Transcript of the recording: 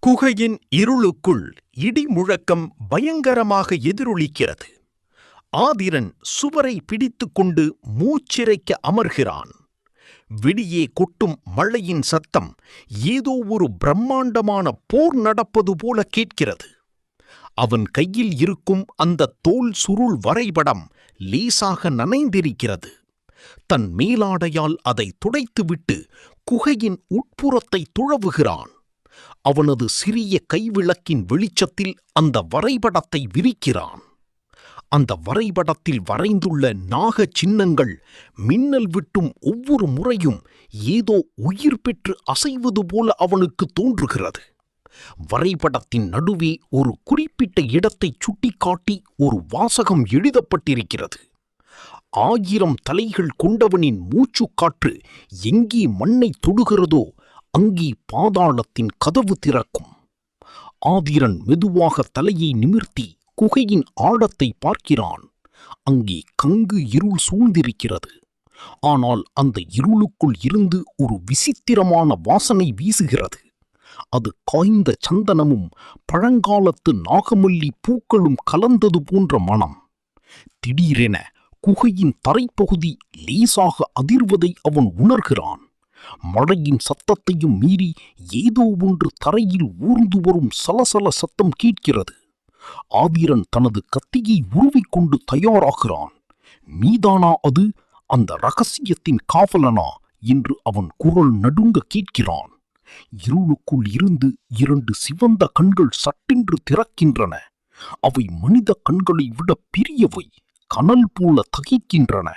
குகையின் இருளுக்குள் இடி முழக்கம் பயங்கரமாக எதிரொலிக்கிறது. ஆதிரன் சுவரை பிடித்துக்கொண்டு மூச்சிறைக்க அமர்கிறான். வெளியே கொட்டும் மழையின் சத்தம் ஏதோ ஒரு பிரம்மாண்டமான போர் நடப்பது போல கேட்கிறது. அவன் கையில் இருக்கும் அந்த தோல் சுருள் வரைபடம் லேசாக நனைந்திருக்கிறது. தன் மேலாடையால் அதை துடைத்துவிட்டு குகையின் உட்புறத்தை துழவுகிறான். அவனது சிறிய கைவிளக்கின் வெளிச்சத்தில் அந்த வரைபடத்தை விரிக்கிறான். அந்த வரைபடத்தில் வரைந்துள்ள நாக சின்னங்கள் மின்னல் விட்டும் ஒவ்வொரு முறையும் ஏதோ உயிர் பெற்று அசைவது போல அவனுக்கு தோன்றுகிறது. வரைபடத்தின் நடுவே ஒரு குறிப்பிட்ட இடத்தை சுட்டிக்காட்டி ஒரு வாசகம் எழுதப்பட்டிருக்கிறது. 1000 தலைகள் கொண்டவனின் மூச்சுக்காற்று எங்கே மண்ணை தொடுகிறதோ அங்கே பாதாளத்தின் கதவு திறக்கும். ஆதிரன் மெதுவாக தலையை நிமிர்த்தி குகையின் ஆழத்தை பார்க்கிறான். அங்கே கங்கு இருள் சூழ்ந்திருக்கிறது. ஆனால் அந்த இருளுக்குள் இருந்து ஒரு விசித்திரமான வாசனை வீசுகிறது. அது காய்ந்த சந்தனமும் பழங்காலத்து நாகமல்லி பூக்களும் கலந்தது போன்ற மனம். திடீரென குகையின் தரைப்பகுதி லேசாக அதிர்வதை அவன் உணர்கிறான். மழையின் சத்தத்தையும் மீறி ஏதோ ஒன்று தரையில் ஊர்ந்து வரும் சலசல சத்தம் கேட்கிறது. ஆதிரன் தனது கத்தியை உருவிக்கொண்டு தயாராகிறான். மீதானா அது? அந்த இரகசியத்தின் காவலனா என்று அவன் குரல் நடுங்க கேட்கிறான். இருளுக்குள் இருந்து 2 சிவந்த கண்கள் சட்டென்று திறக்கின்றன. அவை மனித கண்களை விட பெரியவை, கனல் போல தகிக்கின்றன.